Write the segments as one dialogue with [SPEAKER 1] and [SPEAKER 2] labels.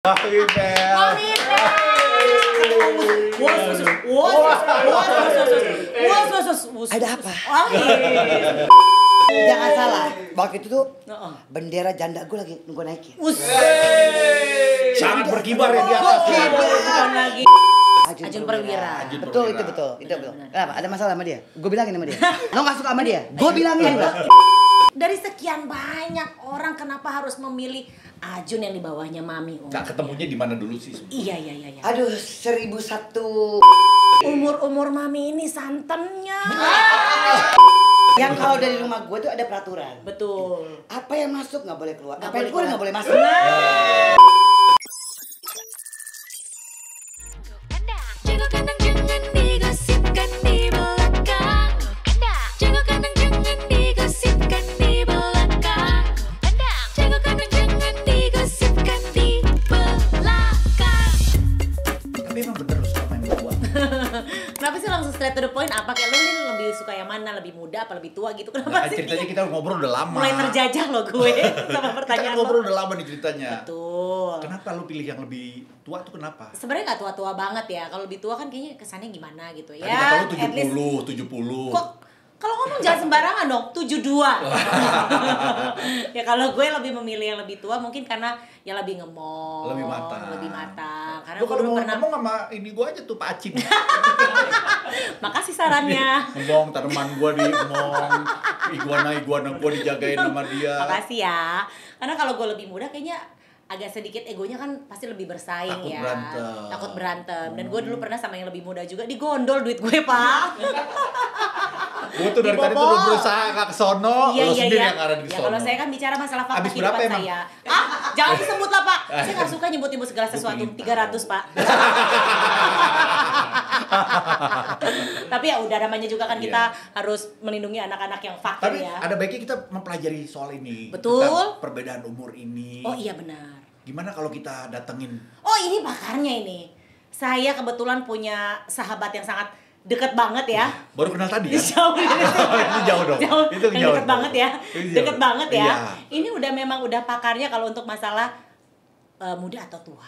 [SPEAKER 1] Mami Bel.
[SPEAKER 2] Ada apa? Jangan salah, waktu itu tuh bendera janda gue lagi gue naikin.
[SPEAKER 1] Sangat berkibar ya di atas.
[SPEAKER 3] Bukan lagi Ajun Perwira.
[SPEAKER 2] Betul, itu betul. Kenapa? Ada masalah sama dia? Gue bilangin sama dia. Lo gak suka sama dia? Gue bilangin.
[SPEAKER 3] Dari sekian banyak orang, kenapa harus memilih Ajun yang di bawahnya Mami?
[SPEAKER 1] Gak ketemunya di mana dulu sih?
[SPEAKER 3] Iya.
[SPEAKER 2] Aduh, 1001.
[SPEAKER 3] Umur Mami ini santannya.
[SPEAKER 2] Yang kalau dari rumah gue tuh ada peraturan.
[SPEAKER 3] Betul.
[SPEAKER 2] Apa yang masuk nggak boleh keluar.
[SPEAKER 3] Nggak
[SPEAKER 2] Apa yang
[SPEAKER 3] boleh
[SPEAKER 2] keluar
[SPEAKER 3] keluar.
[SPEAKER 2] nggak boleh masuk.
[SPEAKER 4] Jaga kandang jangan digosipkan di belakang. Jaga kandang jangan digosipkan di belakang. Jaga kandang jangan digosipkan di belakang.
[SPEAKER 1] Tapi emang bener lu suka main berdua.
[SPEAKER 3] Kenapa sih langsung straight to the point? Apa kayak lu nih lebih suka yang mana? Lebih muda apa lebih tua gitu? Kenapa
[SPEAKER 1] Nah,
[SPEAKER 3] sih?
[SPEAKER 1] ceritanya kita ngobrol udah lama.
[SPEAKER 3] Mulai terjajah loh gue sama
[SPEAKER 1] Kita
[SPEAKER 3] pertanyaan
[SPEAKER 1] ngobrol
[SPEAKER 3] lo.
[SPEAKER 1] udah lama nih ceritanya.
[SPEAKER 3] Betul.
[SPEAKER 1] Kenapa lu pilih yang lebih tua tuh kenapa?
[SPEAKER 3] Sebenarnya nggak tua-tua banget ya. Kalau lebih tua kan kayaknya kesannya gimana gitu ya.
[SPEAKER 1] Tadi kata lu
[SPEAKER 3] At least
[SPEAKER 1] 70.
[SPEAKER 3] kok kalau ngomong jangan sembarangan dong, 72. Ya kalau gue lebih memilih yang lebih tua mungkin karena yang lebih ngemong,
[SPEAKER 1] Lebih matang.
[SPEAKER 3] Karena
[SPEAKER 1] Lu
[SPEAKER 3] gue
[SPEAKER 1] kalau
[SPEAKER 3] dulu
[SPEAKER 1] mau
[SPEAKER 3] pernah.
[SPEAKER 1] ngomong sama ini gua aja tuh Pak Acin.
[SPEAKER 3] Makasih sarannya.
[SPEAKER 1] Ngomong tanaman gua di ngomong iguana gua dijagain sama dia.
[SPEAKER 3] Makasih ya. Karena kalau gue lebih muda kayaknya agak sedikit egonya kan pasti lebih bersaing.
[SPEAKER 1] Takut
[SPEAKER 3] ya.
[SPEAKER 1] berantem.
[SPEAKER 3] Takut berantem. Dan gue dulu pernah sama yang lebih muda juga digondol duit gue, Pak.
[SPEAKER 1] Gua tuh dari tadi tuh udah berusaha gak kesono, lu sendiri yang ada di
[SPEAKER 3] Ya
[SPEAKER 1] sono.
[SPEAKER 3] kalau saya kan bicara masalah fakta
[SPEAKER 1] Habis berapa
[SPEAKER 3] kehidupan
[SPEAKER 1] emang?
[SPEAKER 3] saya. Jangan disebut lah, Pak. Saya nggak suka nyebut-nyebut segala sesuatu. 300, Pak. Tapi ya udah, namanya juga kan kita harus melindungi anak-anak yang fakir
[SPEAKER 1] Tapi
[SPEAKER 3] ya.
[SPEAKER 1] ada baiknya kita mempelajari soal ini.
[SPEAKER 3] Betul.
[SPEAKER 1] Tentang perbedaan umur ini.
[SPEAKER 3] Oh iya benar.
[SPEAKER 1] Gimana kalau kita datengin?
[SPEAKER 3] Oh ini pakarnya ini. Saya kebetulan punya sahabat yang sangat deket banget ya.
[SPEAKER 1] Baru kenal tadi ya?
[SPEAKER 3] Jauh
[SPEAKER 1] Itu jauh dong. Itu
[SPEAKER 3] yang
[SPEAKER 1] jauh.
[SPEAKER 3] deket banget ya.
[SPEAKER 1] Itu jauh.
[SPEAKER 3] Deket banget ya.
[SPEAKER 1] Iya.
[SPEAKER 3] Ini udah memang udah pakarnya kalau untuk masalah muda atau tua.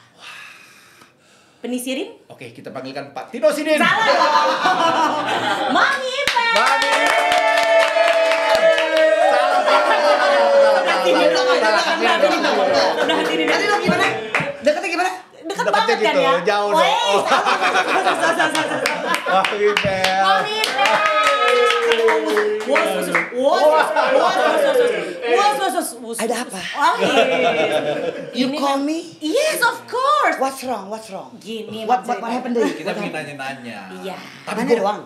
[SPEAKER 3] Penisirin?
[SPEAKER 1] Oke, kita panggilkan Pak Tino Sidin.
[SPEAKER 3] Salah dong. Mami Ipel.
[SPEAKER 1] Mami.
[SPEAKER 3] Udah hadirin.
[SPEAKER 2] Tadi lo gimana? Deketnya gimana?
[SPEAKER 3] Deket
[SPEAKER 1] Deketnya
[SPEAKER 3] banget kan
[SPEAKER 1] gitu,
[SPEAKER 3] ya?
[SPEAKER 1] jauh dong.
[SPEAKER 3] Weh,
[SPEAKER 1] Oh.
[SPEAKER 3] salah.
[SPEAKER 1] Mami Bel.
[SPEAKER 3] Mami Ipel.
[SPEAKER 2] Ada apa? You
[SPEAKER 3] Ini
[SPEAKER 2] call
[SPEAKER 3] kan-
[SPEAKER 2] me?
[SPEAKER 3] Yes, of course.
[SPEAKER 2] What's wrong?
[SPEAKER 3] Gini,
[SPEAKER 2] What happened to you?
[SPEAKER 1] Kita pengen nanya-nanya.
[SPEAKER 3] Iya.
[SPEAKER 1] Tapi
[SPEAKER 2] Nanya
[SPEAKER 1] gua
[SPEAKER 2] doang.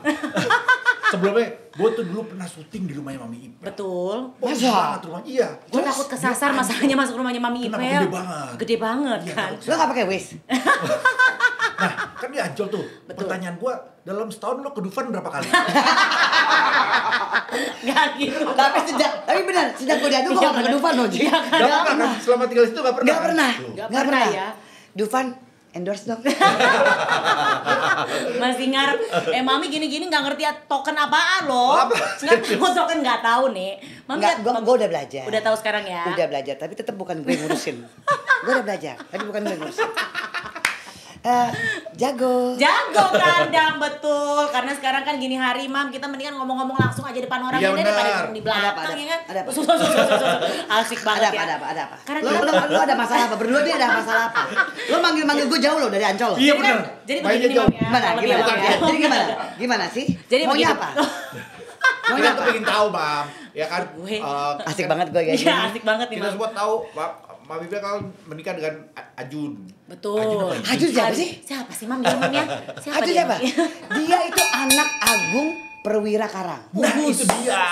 [SPEAKER 1] sebelumnya gue tuh dulu pernah syuting di rumahnya Mami Ipel.
[SPEAKER 3] Betul.
[SPEAKER 1] Oh,
[SPEAKER 2] Masa?
[SPEAKER 1] banget rumahnya. Iya.
[SPEAKER 3] Gue takut kesasar masalahnya masuk rumahnya Mami
[SPEAKER 1] Kenapa?
[SPEAKER 3] Ipel.
[SPEAKER 1] Gede banget.
[SPEAKER 3] Gede banget
[SPEAKER 1] Iya,
[SPEAKER 3] kan.
[SPEAKER 1] takut
[SPEAKER 2] Lo nggak pakai waist?
[SPEAKER 1] Nah, kan di Ancol tuh.
[SPEAKER 3] Betul.
[SPEAKER 1] Pertanyaan gue, dalam setahun lo ke Dufan berapa kali?
[SPEAKER 3] Gak gitu.
[SPEAKER 2] Tapi benar, sejak gue diadu gue
[SPEAKER 3] Iya,
[SPEAKER 2] nggak pernah ke
[SPEAKER 3] bener.
[SPEAKER 2] Dufan loh, Ji.
[SPEAKER 3] Iya kan?
[SPEAKER 1] Gak pernah kan? Selama tinggal di situ gak pernah?
[SPEAKER 2] Nggak pernah.
[SPEAKER 1] Tuh.
[SPEAKER 3] Nggak pernah ya.
[SPEAKER 2] Dufan endorse dong.
[SPEAKER 3] Masih ngarep. Mami gini-gini nggak ngerti token apaan loh.
[SPEAKER 1] Apa?
[SPEAKER 3] Nggak tahu token, nggak tahu nih. Mami
[SPEAKER 2] Enggak, gue udah belajar.
[SPEAKER 3] Udah tahu sekarang ya.
[SPEAKER 2] Udah belajar, tapi tetap bukan gue ngurusin. Gue udah belajar, tapi bukan gue ngurusin. Jago.
[SPEAKER 3] Jago kandang, betul. Karena sekarang kan gini hari, Mam, kita mendingan ngomong-ngomong langsung aja depan orang
[SPEAKER 1] Iya,
[SPEAKER 3] ini daripada
[SPEAKER 1] benar.
[SPEAKER 3] ngomong di belakang
[SPEAKER 2] Ada apa?
[SPEAKER 3] ya kan.
[SPEAKER 2] Ada apa?
[SPEAKER 3] Asik banget
[SPEAKER 2] Ada
[SPEAKER 3] ya.
[SPEAKER 2] apa?
[SPEAKER 3] Karena
[SPEAKER 2] Lo ada masalah apa? Berdua dia ada masalah apa? Lo manggil gue jauh lo dari Ancol lo.
[SPEAKER 1] Iya
[SPEAKER 3] Jadi
[SPEAKER 1] benar.
[SPEAKER 3] kan- jadi
[SPEAKER 1] Mainnya
[SPEAKER 3] begini,
[SPEAKER 1] jauh.
[SPEAKER 3] Mam, ya.
[SPEAKER 2] Gimana?
[SPEAKER 3] Kalau
[SPEAKER 2] Gimana?
[SPEAKER 3] bilang ya.
[SPEAKER 2] Jadi gimana? Gimana sih?
[SPEAKER 3] Jadi
[SPEAKER 2] maunya
[SPEAKER 3] begini.
[SPEAKER 2] apa?
[SPEAKER 1] Kita
[SPEAKER 2] Maunya
[SPEAKER 1] tuh
[SPEAKER 2] apa?
[SPEAKER 1] pengen tahu, Bang. Ya kan?
[SPEAKER 3] Gue.
[SPEAKER 2] Asik banget gue guys.
[SPEAKER 3] Iya, asik banget nih,
[SPEAKER 1] Kita
[SPEAKER 3] Mam.
[SPEAKER 1] semua tahu, Mami Ipel kan menikah dengan Ajun.
[SPEAKER 3] Betul.
[SPEAKER 1] Ajun apa?
[SPEAKER 2] Ajun siapa sih?
[SPEAKER 3] Siapa sih, Mam? Bilang, Mam, ya.
[SPEAKER 2] Aduh
[SPEAKER 3] dia,
[SPEAKER 2] siapa?
[SPEAKER 3] Mam?
[SPEAKER 2] Dia itu anak Agung Perwira Karang.
[SPEAKER 1] Nah, itu dia.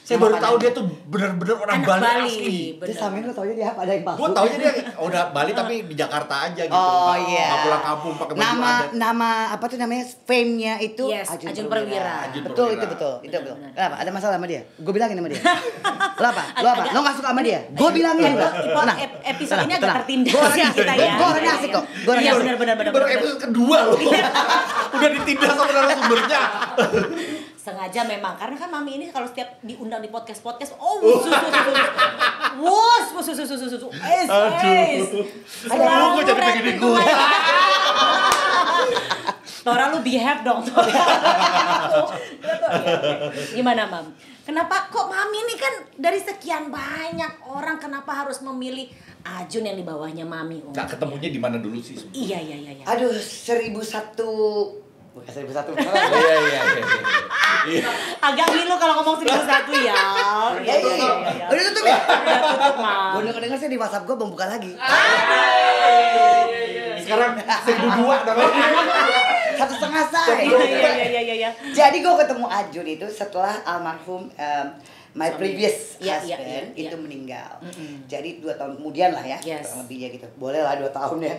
[SPEAKER 1] Saya baru tahu dia tuh bener-bener orang
[SPEAKER 3] Anak
[SPEAKER 1] Bali,
[SPEAKER 3] Bali.
[SPEAKER 1] asli.
[SPEAKER 2] Terus
[SPEAKER 3] Bener.
[SPEAKER 2] sama lo taunya dia apa? Ada yang palsu?
[SPEAKER 1] Gue taunya dia udah Bali tapi di Jakarta aja gitu.
[SPEAKER 2] Oh iya.
[SPEAKER 1] Nggak pulang kampung pakai baju adat.
[SPEAKER 2] Nama apa tuh namanya? Fame-nya itu
[SPEAKER 3] Yes, Ajun Perwira.
[SPEAKER 1] Ajun
[SPEAKER 2] Betul,
[SPEAKER 1] Perwira.
[SPEAKER 2] itu betul.
[SPEAKER 3] Benar.
[SPEAKER 2] Kenapa? Ada masalah sama dia? Gue bilangin sama dia. Lo apa? Lo nggak suka sama dia? Gue bilangin. Tenang.
[SPEAKER 3] Episode ini agak
[SPEAKER 2] Tenang.
[SPEAKER 3] tertindas
[SPEAKER 2] Gua orangnya
[SPEAKER 3] ya kita ya.
[SPEAKER 2] Gue orangnya asik kok. Gue orangnya
[SPEAKER 3] Iya,
[SPEAKER 2] asik.
[SPEAKER 3] benar.
[SPEAKER 1] Baru episode kedua loh. Udah ditindas sama narasumbernya.
[SPEAKER 3] sengaja memang karena kan Mami ini kalau setiap diundang di podcast wus.
[SPEAKER 1] Aduh, gue jadi begini gue.
[SPEAKER 3] Tora lu behave dong. Gimana Mam? Kenapa kok Mami ini kan dari sekian banyak orang kenapa harus memilih Ajun yang di bawahnya Mami?
[SPEAKER 1] Nggak ketemunya di mana dulu sih?
[SPEAKER 3] Iya.
[SPEAKER 2] Aduh, 1001. Bukan 1001.
[SPEAKER 1] Iya.
[SPEAKER 3] Agak ngilu kalau ngomong 1001 ya. Iya.
[SPEAKER 2] Udah tutup ya?
[SPEAKER 3] Udah tutup, Mam.
[SPEAKER 2] Gue denger sih di WhatsApp gue belum buka lagi.
[SPEAKER 1] Sekarang 1002 namanya.
[SPEAKER 2] 1,5 say.
[SPEAKER 3] Iya.
[SPEAKER 2] Jadi gue ketemu Ajun itu setelah almarhum my previous husband itu meninggal. Jadi 2 tahun kemudian lah ya, kurang lebihnya gitu. Boleh lah 2 tahun ya.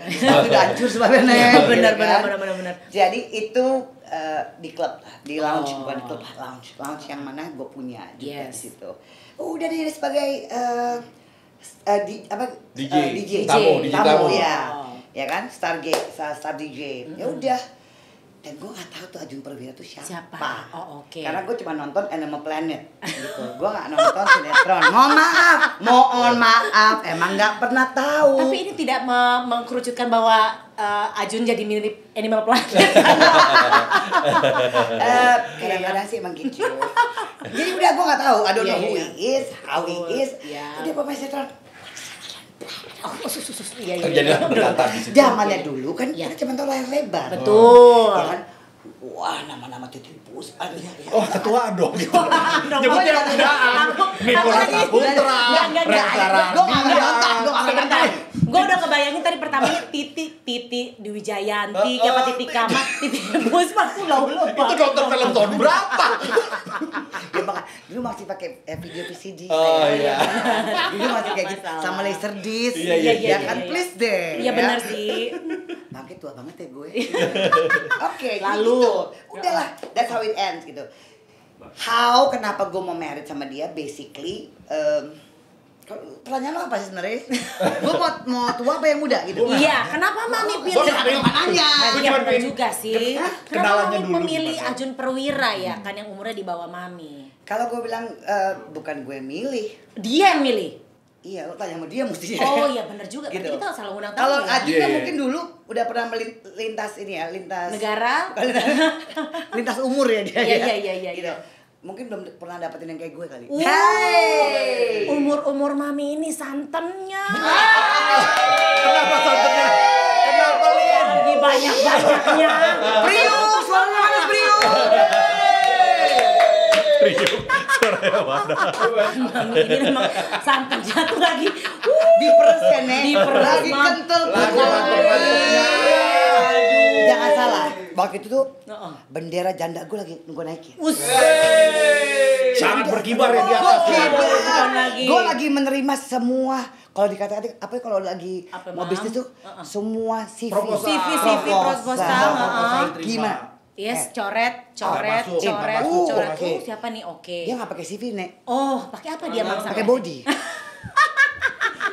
[SPEAKER 2] Udah hancur sebenarnya.
[SPEAKER 3] Benar.
[SPEAKER 2] Jadi itu di klub, di lounge, bukan di klub, lounge yang mana gue punya juga di situ. Udah dia sebagai DJ tamu ya kan, star DJ. Ya udah. Dan gue gak tahu tuh Ajun Perwira tuh siapa.
[SPEAKER 3] Oh, oke.
[SPEAKER 2] Karena gue cuma nonton Animal Planet gitu. Gue gak nonton sinetron. Mohon maaf, emang gak pernah tahu.
[SPEAKER 3] Tapi ini tidak mengkerucutkan bahwa Ajun jadi mirip Animal Planet.
[SPEAKER 2] Kadang-kadang sih emang gitu. Jadi udah gue gak tahu. I don't know who he is, how he is. Udah pemain sinetron.
[SPEAKER 1] Terjadi berdata di situ.
[SPEAKER 2] Zamannya dulu kan kita cuma tahu layar lebar.
[SPEAKER 3] Betul.
[SPEAKER 2] Ya kan? Wah, nama-nama Titi Puspa.
[SPEAKER 1] Oh, ketua dong. Nyebutnya ketuaan. Nicola Saputra.
[SPEAKER 3] Gue udah kebayangin tadi pertamanya Titi Dewi Jayanti, apa Titi Kama, Titi Puspa Pulau.
[SPEAKER 1] Itu dokter film tahun berapa?
[SPEAKER 2] Ya maka dulu masih pakai video VCD.
[SPEAKER 1] Oh iya.
[SPEAKER 2] Dulu masih kayak gitu sama laserdisc.
[SPEAKER 1] Iya
[SPEAKER 2] kan, please deh.
[SPEAKER 3] Iya benar sih.
[SPEAKER 2] Bangke tua banget ya gue. Oke,
[SPEAKER 3] lalu
[SPEAKER 2] gitu. Udahlah, that's how it ends gitu. How, kenapa gue mau married sama dia? Basically, pertanyaan lo apa sih sebenarnya? Gue mau tua apa yang muda gitu?
[SPEAKER 3] Iya, kenapa Mami pilih?
[SPEAKER 2] Nanya.
[SPEAKER 3] Iya benar juga sih. Kenapa
[SPEAKER 1] kenalannya
[SPEAKER 3] Mami
[SPEAKER 1] dulu
[SPEAKER 3] memilih
[SPEAKER 1] gimana?
[SPEAKER 3] Ajun Perwira ya, kan yang umurnya di bawah Mami?
[SPEAKER 2] Kalau gue bilang bukan gue yang milih.
[SPEAKER 3] Dia yang milih.
[SPEAKER 2] Iya, lo tanya sama dia mestinya.
[SPEAKER 3] Oh iya benar juga.
[SPEAKER 2] Gitu.
[SPEAKER 3] Berarti kita salah undang tamu.
[SPEAKER 2] Kalau
[SPEAKER 3] Ya?
[SPEAKER 2] Ajun kan mungkin dulu udah pernah lintas ini ya, lintas
[SPEAKER 3] Negara.
[SPEAKER 2] lintas umur ya dia.
[SPEAKER 3] Iya.
[SPEAKER 2] Gitu. Mungkin belum pernah dapetin yang kayak gue kali.
[SPEAKER 3] Hey. Umur Mami ini santannya.
[SPEAKER 1] Kenapa santannya? Kenapa Lin?
[SPEAKER 3] Lagi banyak-banyaknya.
[SPEAKER 2] Priuk, suaranya panas Priuk.
[SPEAKER 1] Suaranya mana?
[SPEAKER 3] Mami ini memang santannya tuh lagi
[SPEAKER 2] Diperes ya, Nek.
[SPEAKER 3] Diperes,
[SPEAKER 2] Lagi
[SPEAKER 3] Mam.
[SPEAKER 2] kental.
[SPEAKER 1] Lagi mantep-mantepnya.
[SPEAKER 2] Jangan salah. Waktu itu tuh bendera janda gue lagi gue naikin.
[SPEAKER 1] Sangat berkibar ya di atas.
[SPEAKER 2] Gue lagi menerima semua. Kalau dikata-kata apa ya, kalau lagi
[SPEAKER 3] Apa,
[SPEAKER 2] mau
[SPEAKER 3] Mam?
[SPEAKER 2] bisnis tuh semua CV.
[SPEAKER 1] Proposal.
[SPEAKER 3] CV proposal.
[SPEAKER 2] Gimana?
[SPEAKER 3] Yes, coret.
[SPEAKER 1] masuk.
[SPEAKER 2] Oke.
[SPEAKER 3] Siapa nih? Oke.
[SPEAKER 2] Dia nggak pakai CV, Nek.
[SPEAKER 3] Oh, pakai apa dia Mam?
[SPEAKER 2] Pakai body.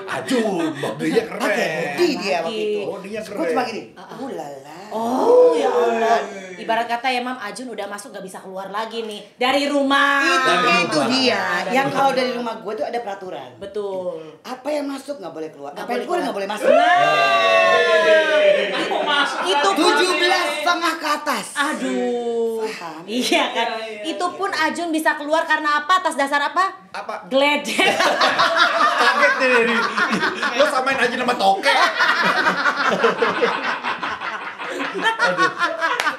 [SPEAKER 1] Ajun, bodinya keren.
[SPEAKER 2] Pakai body dia waktu itu.
[SPEAKER 1] Bodinya keren.
[SPEAKER 2] Gue cuma gini. Ulala.
[SPEAKER 3] Oh ya Allah. Ibarat kata ya Mam, Ajun udah masuk gak bisa keluar lagi nih dari rumah.
[SPEAKER 2] Itu dia. Yang kalau dari rumah gue tuh ada peraturan.
[SPEAKER 3] Betul.
[SPEAKER 2] Apa yang masuk nggak boleh keluar.
[SPEAKER 3] Nggak
[SPEAKER 2] Apa yang
[SPEAKER 3] boleh
[SPEAKER 2] keluar
[SPEAKER 3] keluar.
[SPEAKER 2] nggak boleh masuk.
[SPEAKER 3] Itu pun
[SPEAKER 2] 17,5 ke atas.
[SPEAKER 3] Aduh.
[SPEAKER 2] Paham.
[SPEAKER 3] Iya kan. Itu pun Ajun bisa keluar karena apa? Atas dasar apa?
[SPEAKER 1] Apa?
[SPEAKER 3] Gledek.
[SPEAKER 1] Kaget deh. Lo samain aja nama tokek.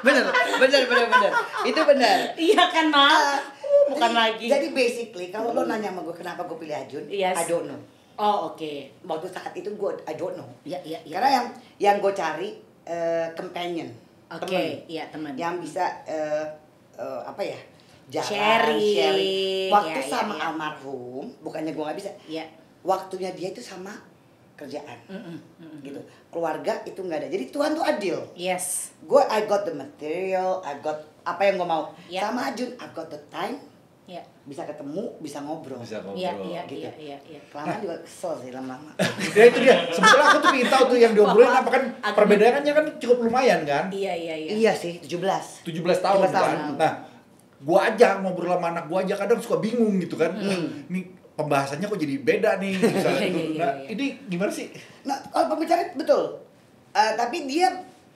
[SPEAKER 2] Bener. Itu bener.
[SPEAKER 3] Iya kan, Mam? Bukan
[SPEAKER 2] Jadi-
[SPEAKER 3] lagi.
[SPEAKER 2] Jadi basically kalau lo nanya sama gue kenapa gue pilih Ajun,
[SPEAKER 3] Yes.
[SPEAKER 2] I don't know.
[SPEAKER 3] Oh, oke.
[SPEAKER 2] Waktu saat itu gue I don't know.
[SPEAKER 3] Iya.
[SPEAKER 2] Karena yang gue cari companion,
[SPEAKER 3] Oke,
[SPEAKER 2] teman
[SPEAKER 3] iya teman.
[SPEAKER 2] yang bisa apa ya,
[SPEAKER 3] Sharing.
[SPEAKER 2] Waktu
[SPEAKER 3] Iya,
[SPEAKER 2] sama
[SPEAKER 3] iya.
[SPEAKER 2] almarhum, bukannya gue nggak bisa.
[SPEAKER 3] Iya.
[SPEAKER 2] Waktunya dia itu sama kerjaan, gitu. Keluarga itu nggak ada. Jadi Tuhan tuh adil.
[SPEAKER 3] Yes.
[SPEAKER 2] I got the material, I got apa yang gue mau.
[SPEAKER 3] Iya.
[SPEAKER 2] Sama Ajun, I got the time,
[SPEAKER 3] Iya.
[SPEAKER 2] bisa ketemu, bisa ngobrol.
[SPEAKER 1] Bisa ngobrol.
[SPEAKER 3] Iya.
[SPEAKER 2] gitu. Kelamaan juga kesel sih lama-lama.
[SPEAKER 1] Ya itu dia. Sebetulnya aku tuh pengen tahu tuh yang diobrolin apa kan
[SPEAKER 3] Agak-
[SPEAKER 1] perbedaannya kan cukup lumayan kan.
[SPEAKER 3] Iya.
[SPEAKER 2] Iya sih, 17.
[SPEAKER 1] 17 tahun
[SPEAKER 2] 17 tahun.
[SPEAKER 1] kan. Nah, gua aja ngobrol sama anak gua aja kadang suka bingung gitu kan. Nih pembahasannya kok jadi beda nih misalnya. Nah, ini gimana sih?
[SPEAKER 2] Nah, kalau pembicaraan betul. Tapi dia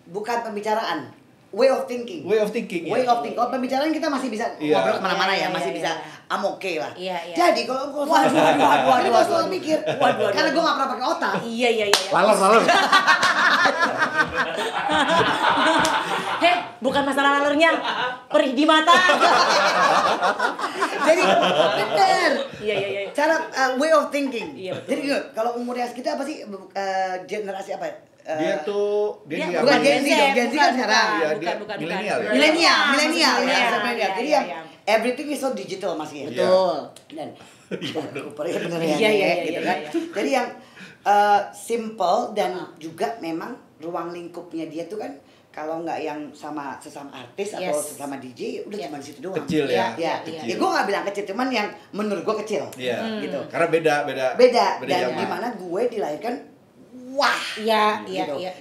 [SPEAKER 2] bukan pembicaraan, way of thinking.
[SPEAKER 1] Way of thinking.
[SPEAKER 2] Kalau pembicaraan kita masih bisa ngobrol kemana-mana ya, masih bisa I'm okay lah. Jadi kalau waduh, selalu mikir, karena gue nggak pernah pakai otak.
[SPEAKER 3] Iya.
[SPEAKER 1] Lalor.
[SPEAKER 3] Heh, bukan masalah lalurnya, perih di mata.
[SPEAKER 2] Jadi benar.
[SPEAKER 3] Iya.
[SPEAKER 2] Cara way of thinking.
[SPEAKER 3] Iya, betul.
[SPEAKER 2] Jadi gini, kalau umurnya kita apa sih generasi apa?
[SPEAKER 1] Dia
[SPEAKER 2] bukan Gen Z dong, Gen Z kan sekarang.
[SPEAKER 3] Bukan.
[SPEAKER 1] Milenial ya?
[SPEAKER 2] Milenial.
[SPEAKER 3] Iya.
[SPEAKER 2] Jadi yang everything is so digital masih ya.
[SPEAKER 3] Betul.
[SPEAKER 2] Dan bener ya.
[SPEAKER 3] Iya.
[SPEAKER 2] Gitu kan. Jadi yang simple dan juga memang ruang lingkupnya dia tuh kan kalau nggak yang sama sesama artis atau sesama DJ udah cuma di situ doang.
[SPEAKER 1] Kecil ya.
[SPEAKER 2] Ya gue nggak bilang kecil, cuman yang menurut gue kecil.
[SPEAKER 1] Iya.
[SPEAKER 2] Gitu.
[SPEAKER 1] Karena beda
[SPEAKER 2] Dan
[SPEAKER 1] zaman.
[SPEAKER 2] dimana gue dilahirkan wah,
[SPEAKER 3] Iya.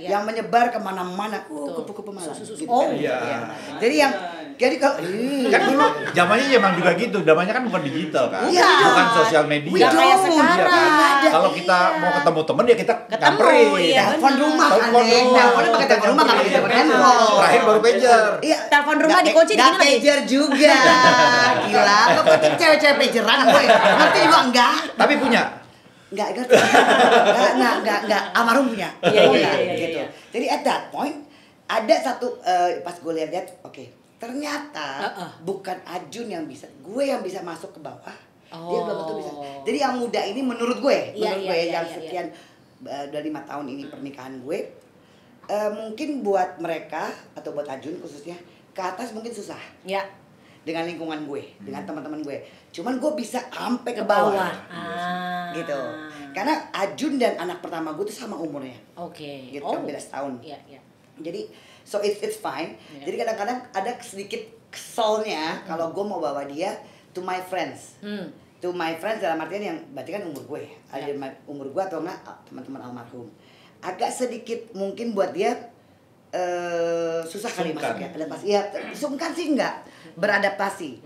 [SPEAKER 2] yang menyebar kemana-mana, kupu-kupu malam. Gitu
[SPEAKER 3] Oh,
[SPEAKER 2] kan.
[SPEAKER 1] iya.
[SPEAKER 2] Jadi kalau
[SPEAKER 1] Kan dulu zamannya emang juga gitu, zamannya kan bukan digital kan,
[SPEAKER 2] Iya.
[SPEAKER 1] bukan sosial media.
[SPEAKER 2] Nggak kayak
[SPEAKER 3] sekarang.
[SPEAKER 1] Iya kan?
[SPEAKER 2] Ada.
[SPEAKER 1] Kalau kita mau ketemu temen ya kita
[SPEAKER 3] Ketemu,
[SPEAKER 1] nyamperin.
[SPEAKER 3] iya.
[SPEAKER 2] telepon rumah kan, teleponnya pakai telepon rumah, nggak pakai telepon handphone.
[SPEAKER 1] Terakhir baru pager.
[SPEAKER 2] Iya.
[SPEAKER 3] Telepon rumah dikunci
[SPEAKER 2] nggak
[SPEAKER 3] gini lagi.
[SPEAKER 2] pager juga, gila. Lo penting cewek-cewek pageran gue, ngerti juga enggak?
[SPEAKER 1] Tapi punya.
[SPEAKER 2] Nggak ngerti. Nggak. Almarhum punya.
[SPEAKER 3] Iya.
[SPEAKER 2] Gitu. Jadi at that point ada satu pas gue lihat, oke, ternyata bukan Ajun yang bisa, gue yang bisa masuk ke bawah. Dia belum tentu bisa. Jadi yang muda ini menurut gue, yang sekian udah 5 tahun ini pernikahan gue, mungkin buat mereka atau buat Ajun khususnya ke atas mungkin susah.
[SPEAKER 3] Ya.
[SPEAKER 2] Dengan lingkungan gue, dengan teman-teman gue. Cuman gue bisa sampai ke bawah. Gitu. Karena Ajun dan anak pertama gue tuh sama umurnya.
[SPEAKER 3] Oke.
[SPEAKER 2] Gitu, beda setahun.
[SPEAKER 3] Iya.
[SPEAKER 2] Jadi so it's fine. Jadi kadang-kadang ada sedikit keselnya kalau gue mau bawa dia to my friends. To my friends dalam artian yang berarti kan umur gue. Ada umur gue atau enggak teman-teman almarhum. Agak sedikit mungkin buat dia susah kali masuknya. Adaptasi. Ya, sungkan sih enggak. Beradaptasi.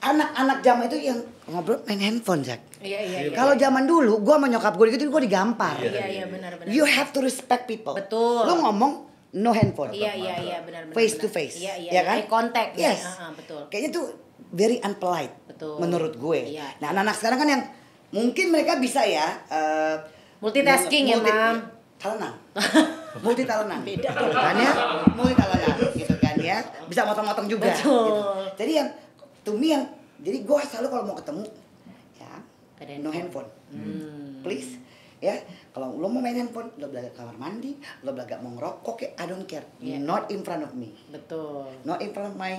[SPEAKER 2] Anak-anak zaman itu yang ngobrol main handphone, Jack.
[SPEAKER 3] Iya.
[SPEAKER 2] Kalau zaman dulu, gue sama nyokap gue gitu, gue digampar.
[SPEAKER 3] Iya, benar.
[SPEAKER 2] You have to respect people.
[SPEAKER 3] Betul.
[SPEAKER 2] Lo ngomong no handphone.
[SPEAKER 3] Iya, benar.
[SPEAKER 2] Face to face.
[SPEAKER 3] Iya.
[SPEAKER 2] Ya kan?
[SPEAKER 3] Eye contact.
[SPEAKER 2] Yes.
[SPEAKER 3] Betul.
[SPEAKER 2] Kayaknya tuh very unpolite.
[SPEAKER 3] Betul.
[SPEAKER 2] Menurut gue.
[SPEAKER 3] Iya.
[SPEAKER 2] Nah, anak-anak sekarang kan yang mungkin mereka bisa ya
[SPEAKER 3] Multitasking ya, Mam.
[SPEAKER 2] Talenan. Multi talenan. Beda kan ya? Multi talenan gitu kan ya. Bisa motong-motong juga.
[SPEAKER 3] Betul.
[SPEAKER 2] Gitu. Jadi yang to me yang jadi gue selalu kalau mau ketemu ya no handphone. Please ya, kalau lo mau main handphone, lo belaga kamar mandi, lo belaga mau ngerokok ya, I don't care. Not in front of me.
[SPEAKER 3] Betul.
[SPEAKER 2] Not in front of my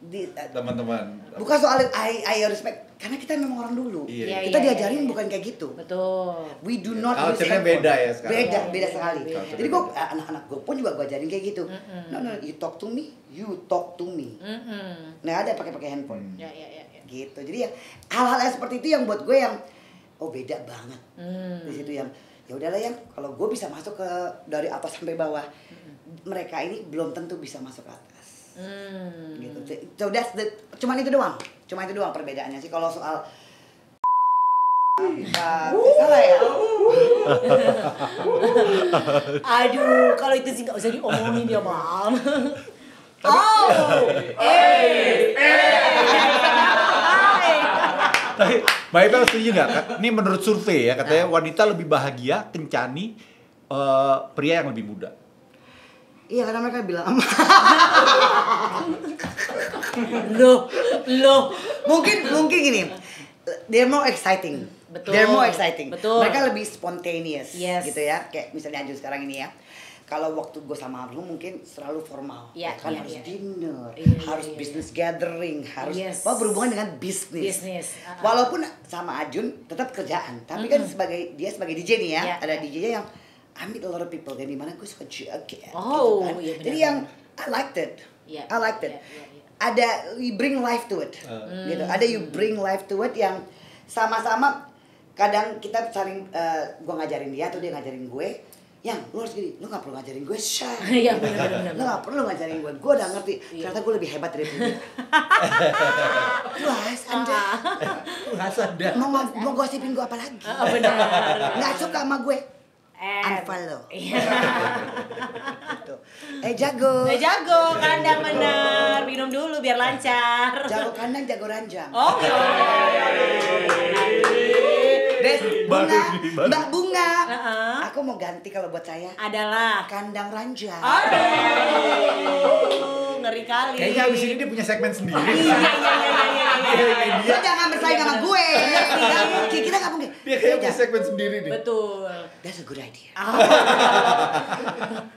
[SPEAKER 1] Teman-teman.
[SPEAKER 2] bukan soal I respect, karena kita memang orang dulu.
[SPEAKER 3] Iya.
[SPEAKER 2] Kita diajarin bukan kayak gitu.
[SPEAKER 3] Betul.
[SPEAKER 2] We do not use
[SPEAKER 1] Culture-nya
[SPEAKER 2] handphone.
[SPEAKER 1] beda ya sekarang.
[SPEAKER 2] Beda sekali.
[SPEAKER 3] Beda.
[SPEAKER 2] Jadi gue anak-anak gue pun juga gue ajarin kayak gitu. No, you talk to me, you talk to me. Nggak ada pakai handphone.
[SPEAKER 3] Ya.
[SPEAKER 2] Gitu. Jadi ya hal-hal yang seperti itu yang buat gue yang beda banget. Di situ yang ya udahlah yang kalau gue bisa masuk ke dari atas sampai bawah, mereka ini belum tentu bisa masuk ke atas. Gitu. So cuman itu doang perbedaannya sih. Kalau soal salah ya.
[SPEAKER 3] Aduh, kalau itu sih nggak usah diomongin ya, Mam.
[SPEAKER 1] Tapi Mbak Ipel setuju nggak? Ini menurut survei ya, katanya wanita lebih bahagia kencani pria yang lebih muda.
[SPEAKER 2] Iya, karena mereka bilang
[SPEAKER 3] Loh.
[SPEAKER 2] mungkin gini. They're more exciting.
[SPEAKER 3] Betul.
[SPEAKER 2] They're more exciting.
[SPEAKER 3] Betul.
[SPEAKER 2] Mereka lebih spontaneous.
[SPEAKER 3] Yes.
[SPEAKER 2] Gitu ya. Kayak misalnya Ajun sekarang ini ya. Kalau waktu gue sama lu mungkin selalu formal.
[SPEAKER 3] Iya,
[SPEAKER 2] kan
[SPEAKER 3] iya,
[SPEAKER 2] harus
[SPEAKER 3] iya.
[SPEAKER 2] dinner,
[SPEAKER 3] Iya,
[SPEAKER 2] harus
[SPEAKER 3] iya,
[SPEAKER 2] business gathering, harus
[SPEAKER 3] Yes.
[SPEAKER 2] berhubungan dengan bisnis. Walaupun sama Ajun tetap kerjaan, tapi kan sebagai DJ nih ya,
[SPEAKER 3] Iya.
[SPEAKER 2] ada DJ-nya yang I meet a lot of people, dan dimana gue suka joget.
[SPEAKER 3] Oh,
[SPEAKER 2] gitu kan.
[SPEAKER 3] iya benar.
[SPEAKER 2] Jadi yang I liked it.
[SPEAKER 3] Iya.
[SPEAKER 2] I liked it.
[SPEAKER 3] Iya.
[SPEAKER 2] Ada you bring life to it. Gitu. Ada you bring life to it yang sama-sama kadang kita saling gua ngajarin dia atau dia ngajarin gue. yang lu harus gini, lu gak perlu ngajarin gue shy.
[SPEAKER 3] Iya benar.
[SPEAKER 2] Lu gak perlu ngajarin gue udah ngerti. Ternyata gue lebih hebat dari dia. Puas Anda.
[SPEAKER 1] Puas Anda.
[SPEAKER 2] Mau gosipin gue apa lagi?
[SPEAKER 3] Benar.
[SPEAKER 2] Gak suka sama gue. Unfollow. Gitu. Jago.
[SPEAKER 3] Jago, kandang benar. Minum dulu biar lancar.
[SPEAKER 2] Jago kandang, jago ranjang.
[SPEAKER 3] Oh,
[SPEAKER 2] Mbak Bunga. Aku mau ganti kalau buat saya.
[SPEAKER 3] Adalah
[SPEAKER 2] kandang ranjang.
[SPEAKER 3] Aduh, ngeri kali.
[SPEAKER 1] Kayaknya abis ini dia punya segmen sendiri.
[SPEAKER 3] Iya.
[SPEAKER 2] Lo jangan bersaing sama gue. Kita gak mungkin.
[SPEAKER 1] Dia kayaknya punya segmen sendiri nih.
[SPEAKER 3] Betul.
[SPEAKER 2] That's a good idea.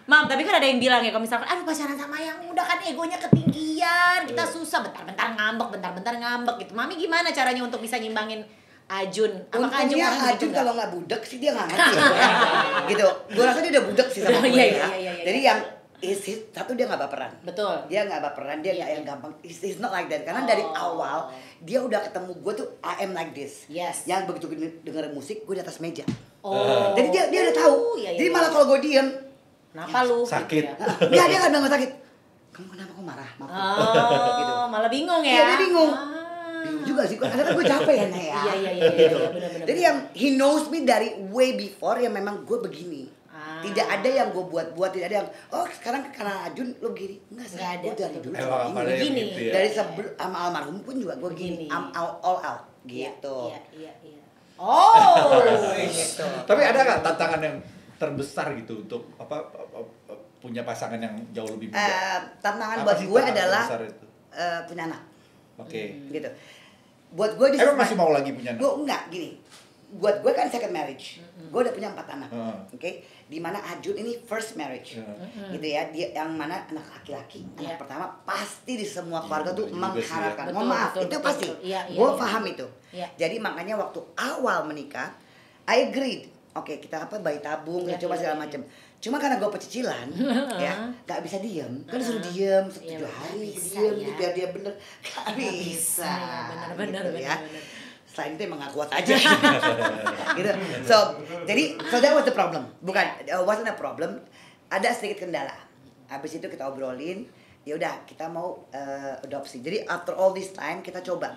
[SPEAKER 3] Mam, tapi kan ada yang bilang ya kalau misalkan aduh pacaran sama yang muda kan egonya ketinggian, kita susah bentar-bentar ngambek gitu. Mami gimana caranya untuk bisa nyimbangin Ajun? Apakah
[SPEAKER 2] Untungnya Ajun kalau nggak budek sih dia nggak ngerti ya. Gitu. Gue rasa dia udah budek sih sama gue ya. Jadi yang satu dia nggak baperan.
[SPEAKER 3] Betul.
[SPEAKER 2] Dia nggak baperan, dia nggak yang gampang. He's not like that. Karena dari awal dia udah ketemu gue tuh I am like this.
[SPEAKER 3] Yes.
[SPEAKER 2] Yang begitu denger musik gue di atas meja.
[SPEAKER 3] Oh.
[SPEAKER 2] Jadi dia udah tahu. Jadi malah kalau gue diem,
[SPEAKER 3] kenapa lu?
[SPEAKER 1] Sakit.
[SPEAKER 2] Dia nggak bilang gue sakit. Kamu kenapa kok marah? Gitu.
[SPEAKER 3] Malah bingung ya.
[SPEAKER 2] Iya dia bingung. Bingung juga sih, karena gue capek ya Nek ya.
[SPEAKER 3] Iya,
[SPEAKER 2] gitu.
[SPEAKER 3] benar.
[SPEAKER 2] Jadi yang he knows me dari way before yang memang gue begini. Tidak ada yang gue buat-buat, tidak ada yang sekarang karena Ajun lo begini. Enggak ada. Gue dari dulu
[SPEAKER 3] begini.
[SPEAKER 1] Gitu ya.
[SPEAKER 2] Dari sebelum sama almarhum pun juga gue gini. I'm all out gitu.
[SPEAKER 3] Iya. Oh.
[SPEAKER 2] Gitu.
[SPEAKER 1] Tapi ada nggak tantangan yang terbesar gitu untuk punya pasangan yang jauh lebih muda?
[SPEAKER 2] Tantangan
[SPEAKER 1] Apa
[SPEAKER 2] buat
[SPEAKER 1] sih
[SPEAKER 2] gue
[SPEAKER 1] tantangan
[SPEAKER 2] adalah
[SPEAKER 1] terbesar itu?
[SPEAKER 2] punya anak.
[SPEAKER 1] Oke.
[SPEAKER 2] Gitu. Buat gue
[SPEAKER 1] Emang masih mau lagi punya anak?
[SPEAKER 2] Gue enggak gini. Buat gue kan second marriage. Gue udah punya 4 anak. Oke. Dimana Ajun ini first marriage. Gitu ya. Dia yang mana anak laki-laki. Anak pertama pasti di semua keluarga tuh mengharapkan. Mohon maaf, itu pasti. Gue paham itu. Jadi makanya waktu awal menikah, I agreed. Oke, kita bayi tabung, kita coba segala macam. Cuma karena gue pecicilan, ya, gak bisa diem. Kan disuruh diem 7 hari, diem, biar dia bener. Gak bisa.
[SPEAKER 3] Bener.
[SPEAKER 2] Selain itu emang gak kuat aja. Gitu. So that was the problem. Bukan, wasn't a problem. Ada sedikit kendala. Habis itu kita obrolin, ya udah kita mau adopsi. Jadi after all this time kita coba.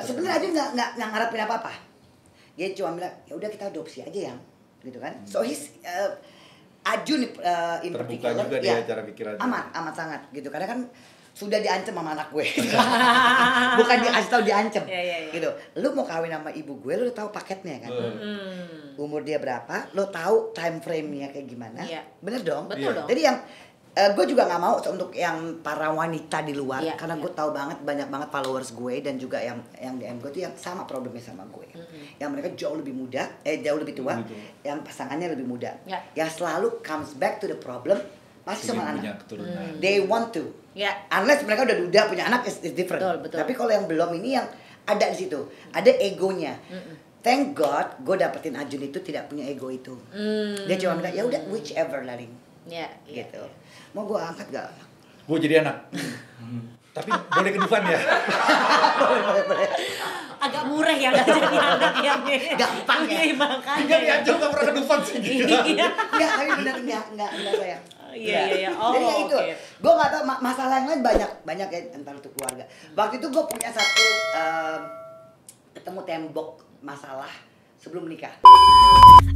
[SPEAKER 2] Sebenarnya aja nggak ngarepin apa-apa. Dia cuma bilang, ya udah kita adopsi aja yang, gitu kan. So he's Ajun in
[SPEAKER 1] terbuka
[SPEAKER 2] particular,
[SPEAKER 1] juga dia cara pikirannya.
[SPEAKER 2] amat sangat gitu. Karena kan sudah diancam sama anak gue. Bukan dikasih tahu diancam. Gitu. Lu mau kawin sama ibu gue, lu udah tahu paketnya kan. Umur dia berapa, lu tahu time frame-nya kayak gimana. Bener dong?
[SPEAKER 3] Betul dong.
[SPEAKER 2] Jadi yang gue juga nggak mau untuk yang para wanita di luar, karena gue tahu banget banyak banget followers gue dan juga yang DM gue tuh yang sama problemnya sama gue. Yang mereka jauh lebih muda, jauh lebih tua, yang pasangannya lebih muda. Yang selalu comes back to the problem masih sama anak. They want to. Unless mereka udah duda punya anak is different.
[SPEAKER 3] Betul.
[SPEAKER 2] Tapi kalau yang belum ini yang ada di situ, ada egonya. Thank God, gue dapetin Ajun itu tidak punya ego itu. Dia cuma bilang ya udah whichever laring. Gitu. Mau gue angkat gak?
[SPEAKER 1] Gue jadi anak. Tapi boleh ke Dufan ya?
[SPEAKER 2] Boleh.
[SPEAKER 3] Agak murah ya nggak jadi anak yang
[SPEAKER 2] gampang ya.
[SPEAKER 3] Makanya.
[SPEAKER 1] Enggak diajak nggak pernah ke Dufan sih.
[SPEAKER 2] Enggak, tapi benar enggak saya.
[SPEAKER 3] Iya. Oh,
[SPEAKER 2] jadi ya itu. Gue nggak tahu masalah yang lain banyak ya entar untuk keluarga. Waktu itu gue punya satu ketemu tembok masalah sebelum menikah.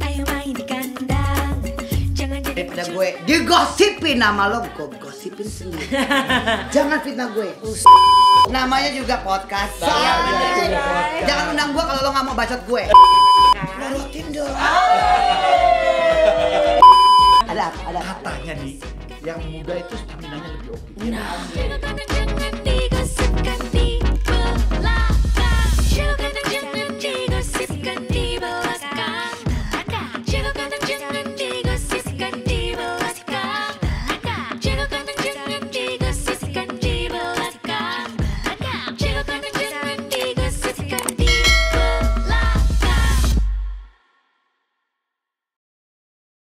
[SPEAKER 4] Ayo main di kandang, jangan jadi
[SPEAKER 2] Daripada gue digosipin nama lo, gue gosipin sendiri. Jangan fitnah gue. Namanya juga podcast. Jangan undang gue kalau lo nggak mau bacot gue. Lorotin dong. Ada apa?
[SPEAKER 1] Katanya nih, yang muda itu stamina-nya lebih oke.
[SPEAKER 4] jangan